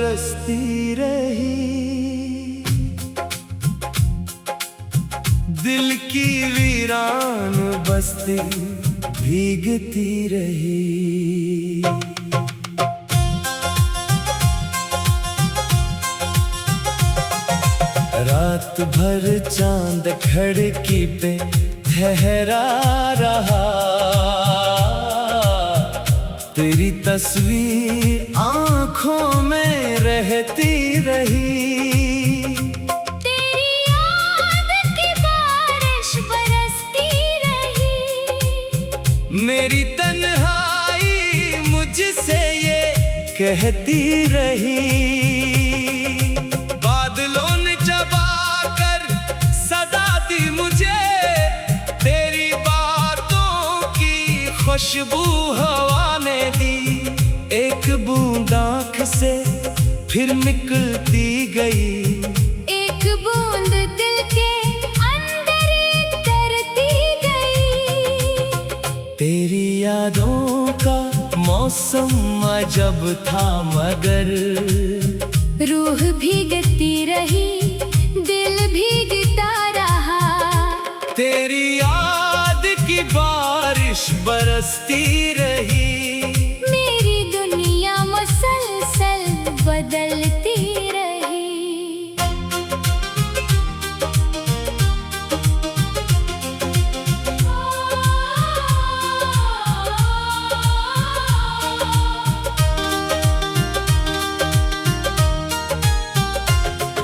बरसती रही, दिल की वीरान बस्ती भीगती रही। रात भर चांद खिड़की पे ठहरा रहा, तेरी तस्वीर आँखों में रहती रही। तेरी याद की बारिश बरसती रही, मेरी तन्हाई मुझसे ये कहती रही। बादलों ने चबाकर सदा दी मुझे, तेरी बातों की खुशबू हवा ने दी। एक बूंद आँख से फिर निकलती गई, एक बूंद दिल के अंदर उतरती गई। तेरी यादों का मौसम अजब था मगर रूह भीगती रही, दिल भीगता रहा। तेरी याद की बारिश बरसती रही, मेरी दुनिया मुसलसल बदलती रही।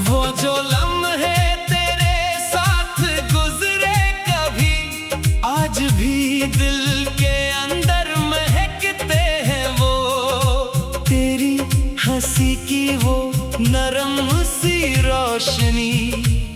वो जो लम्हे तेरे साथ गुजरे कभी, आज भी दिल के अंदर महकते हैं वो। तेरी हंसी की वो नरम सी रोशनी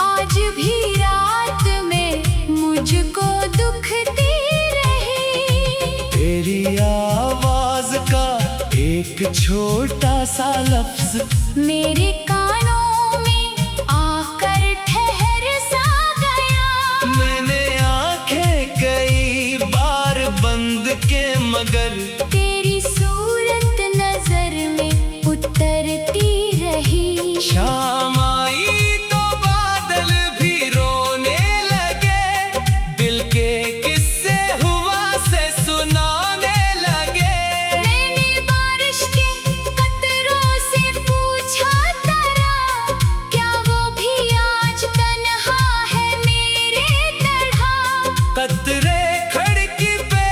आज भी रात में मुझको दुखती रही। तेरी आवाज का एक छोटा सा लफ्ज मेरे कानों में आकर ठहर सा गया। मैंने आंखें कई बार बंद के मगर तेरी सूरत नजर में उतरती रही। शाम आई तो बादल भी रोने लगे, दिल के किस्से हुआ से सुनाने लगे। मैंने बारिश के कतरों से पूछा तरा, क्या वो भी आज तन्हा है मेरे तरह। कतरे खिड़की पे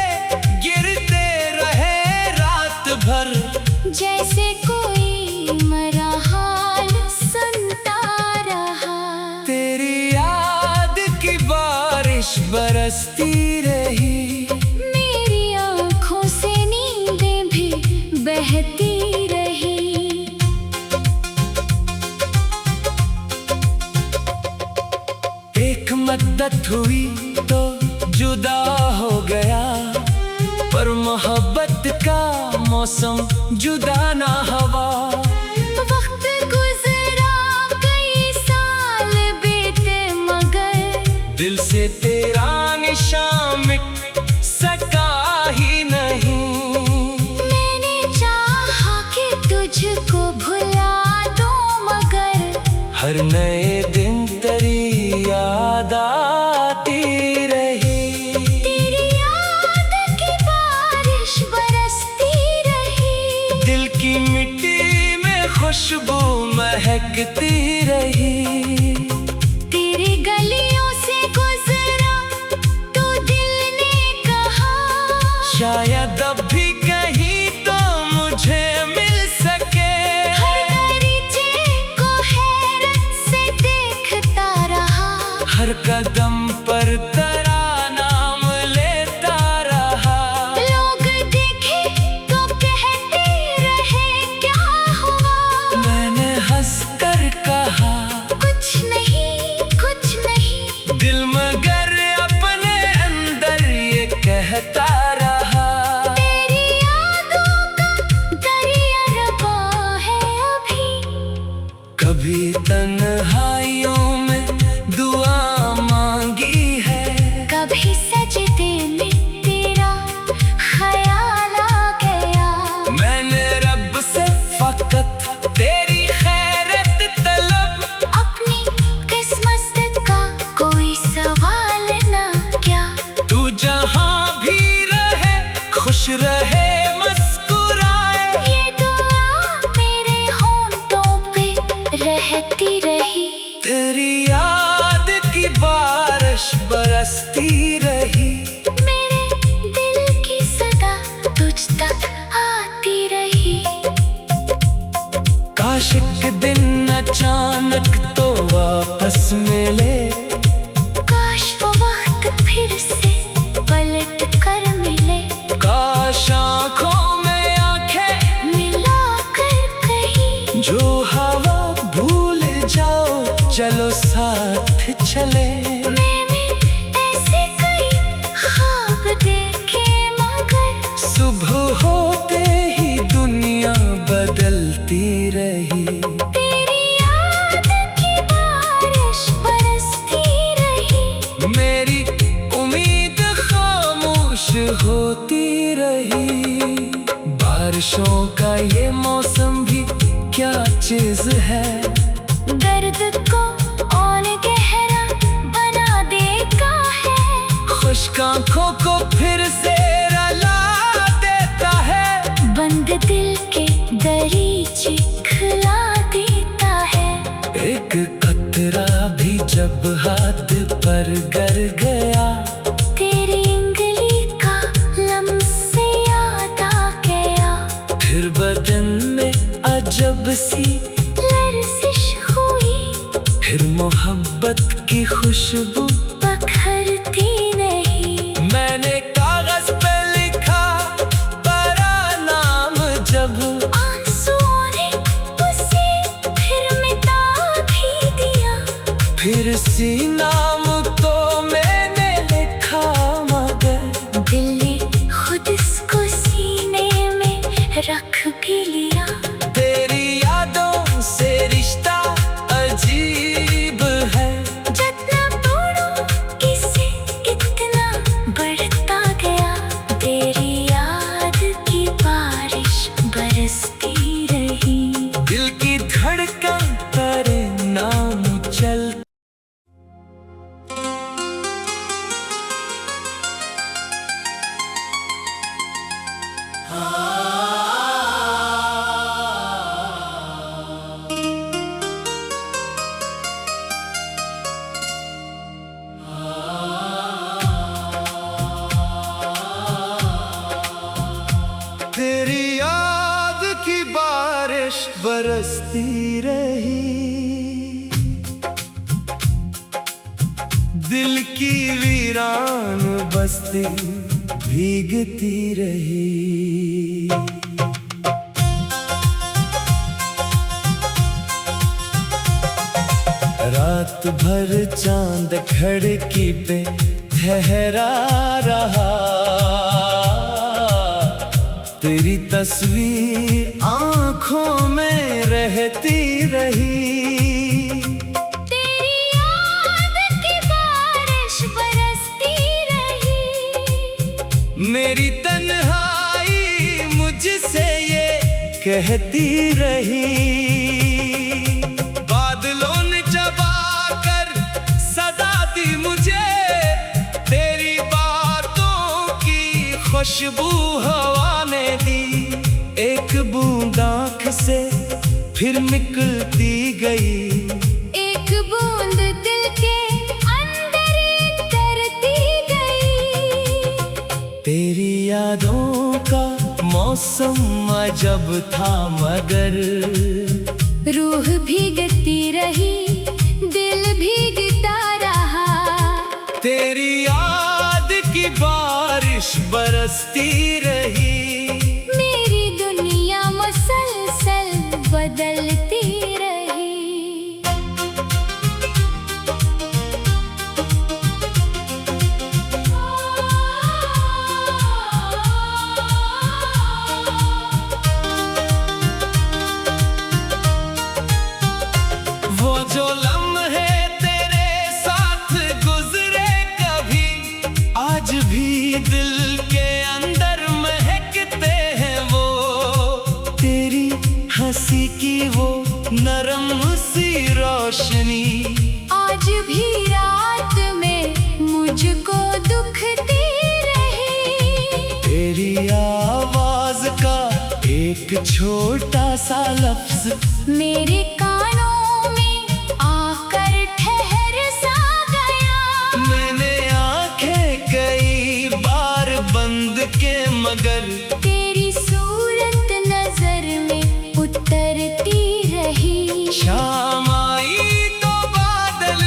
गिरते रहे रात भर, जैसे कोई मरा हाल सुनता रहा। तेरी याद की बारिश बरसती रही, मेरी आँखों से नींदें भी बहती रही। एक मद्दत हुई तो जुदा हो गया, पर मोहब्बत का मौसम जुदा ना हवा। वक्त गुजरा कई साल बीते मगर दिल से तेरा निशान मिट सका ही नहीं। मैंने चाहा कि तुझको भुला दूं मगर हर नए दिन तेरी याद आती रही। तेरी याद की बारिश बरसती रही, दिल की मिट्टी में खुशबू महकती रही। तेरी गलियों से गुजरा तो दिल ने कहा, शायद अब भी कहीं तो मुझे मिल सके। हर दरीचे को हैरत से देखता रहा। हर कदम पर तेरा नाम लेता रहा। लोग देखे तो कहते रहे क्या हुआ। मैंने हंस कर कहा कुछ नहीं दिल मगर अपने अंदर ये कहता रहा। तेरी यादों का दरिया रवा है अभी, कभी तन्हाइयों में दुआ मांगी है, वापस मिले। काश वो वक्त फिर से पलट कर मिले, काश आँखों में आंखें मिला कर कहीं जो हवा भूल जाओ, चलो साथ चले। मैंने ऐसे कई ख्वाब देखे मगर सुबह होते ही दुनिया बदलती रही। तेरी याद की बारिश बरसती रही, मेरी उम्मीद खामोश होती रही। बारिशों का ये मौसम भी क्या चीज है, दर्द को और गहरा बना देता है। खुश्क आँखों को फिर से रुला देता है। बंद दिल के दरीचे खुला देता है। एक कतरा भी जब हाथ पर गिर गया, तेरी उंगली का लम्से याद आ गया। फिर बदन में अजब सी लर्जिश हुई, फिर मोहब्बत की खुशबू पखरती नहीं। मैंने कागज पे लिखा तेरा नाम, जब आंसुओं ने उसे फिर मिटा भी दिया। फिर सी नाम तो मैंने लिखा मगर दिल ने खुद इसको सीने में रख भी लिया। तेरी यादों से रिश्ता अजीब है, जितना तोड़ो इसे इतना बढ़ता गया। तेरी याद की बारिश बरसती रही, दिल की धड़कन तेरे नाम चल। तेरी याद की बारिश बरसती रही, दिल की वीरान बस्ती भीगती रही। रात भर चांद खिड़की पे ठहरा रहा, तेरी तस्वीर आँखों में रहती रही। तेरी याद की बारिश बरसती रही, मेरी तन्हाई मुझसे ये कहती रही। बादलों ने चबा कर सदा दी मुझे, तेरी बातों की खुशबू हवा ने दी। एक बूंद आँख से फिर निकलती गई, एक बूंद दिल के अंदर उतरती गई। तेरी यादों का मौसम अजब था मगर रूह भीगती रही, दिल भीगता रहा। तेरी याद की बारिश बरसती रही, मेरी दुनिया मुसलसल बदलती रही। वो जो लम्हे तेरे साथ गुजरे कभी, आज भी दिल के अंदर महकते हैं वो। तेरी हंसी की वो नरम सी रोशनी आज भी रात में मुझको दुखती रही। तेरी आवाज का एक छोटा सा लफ्ज मेरे कानों में आकर ठहर सा गया। मैंने आंखें कई बार बंद के मगर तेरी सूरत नजर में उतरती रही। शाम आई तो बादल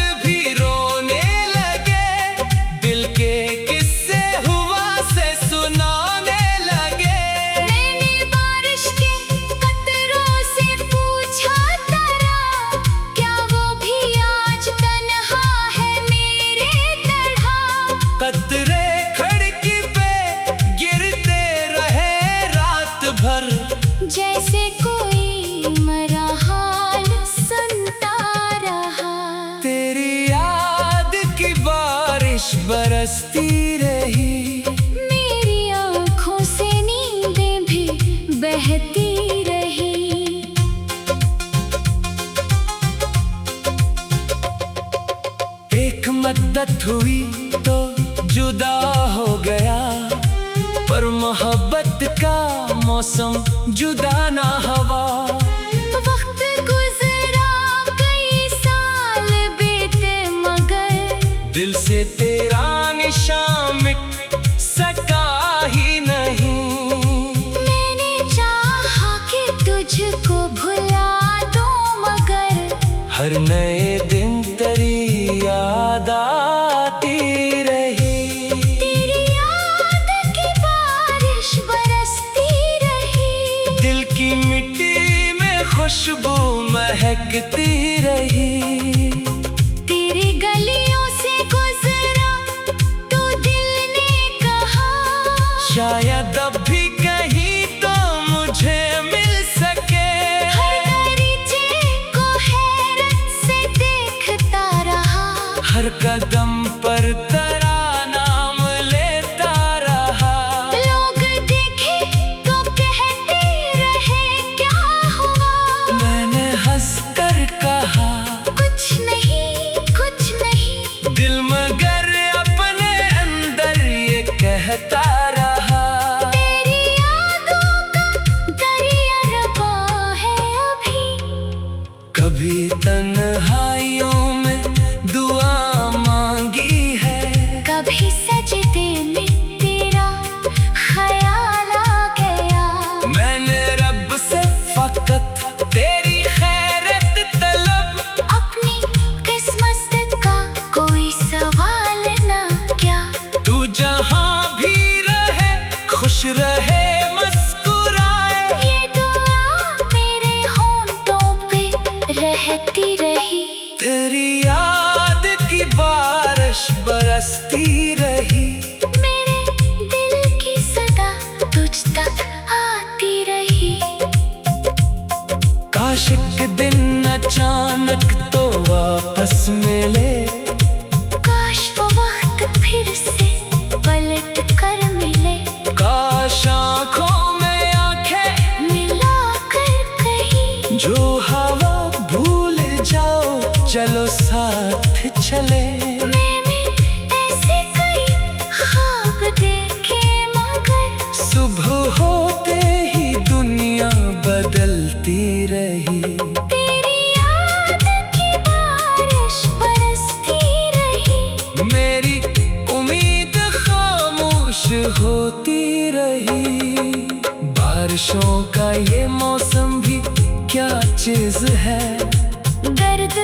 बारिश बरसती रही, मेरी आँखों से नींदें भी बहती रही। एक मद्दत हुई तो जुदा हो गया, पर मोहब्बत का मौसम जुदा ना हवा। वक्त गुजरा, कई साल बीते, मगर दिल से तेरा निशान मिट सका ही नहीं। मैंने चाहा कि तुझको भुला दूं, मगर हर नए दिन तेरी याद आती रही, तेरी याद की बारिश बरसती रही। दिल की मिट्टी में खुशबू महकती रही। तेरी गलियों से गुजरा तो दिल ने कहा, शायद अब भी कहीं तो मुझे मिल सके। हर दरीचे को हैरत से देखता रहा, हर कदम पर तेरा नाम लेता रहा। लोग देखे तो कहते रहे क्या हुआ। मैंने हंस कर कहा कुछ नहीं, कुछ नहीं। दिल मगर अपने अंदर ये कहता रहा। तेरी यादों का दरिया रवा है अभी, कभी तन्हाइयों में दुआ मांगी है, कभी सजदे में तेरा ख्याल आ गया। मैंने रब से फकत तेरी खैरत तलब। अपनी किस्मत का कोई सवाल ना क्या, तू जहाँ भी रहे खुश रहे मुस्कुराए। ये दुआ मेरे होंठों पे रहती रही। तेरी याद की बारिश बरसती रही, मेरे दिल की सदा तुझ तक आती रही। काश एक दिन अचानक तो वापस मिले। काश वो वक्त फिर से पलट कर मिले, काश आँखों में आंखें मिला कर कहीं। जो हवा भूल जाओ चलो साथ चले। मैंने ऐसे कई ख्वाब देखे, मगर सुबह होते ही दुनिया बदलती रही। तेरी याद की बारिश बरसती रही, मेरी उम्मीद खामोश होती रही। बारिशों का ये मौसम भी क्या चीज है, दर्द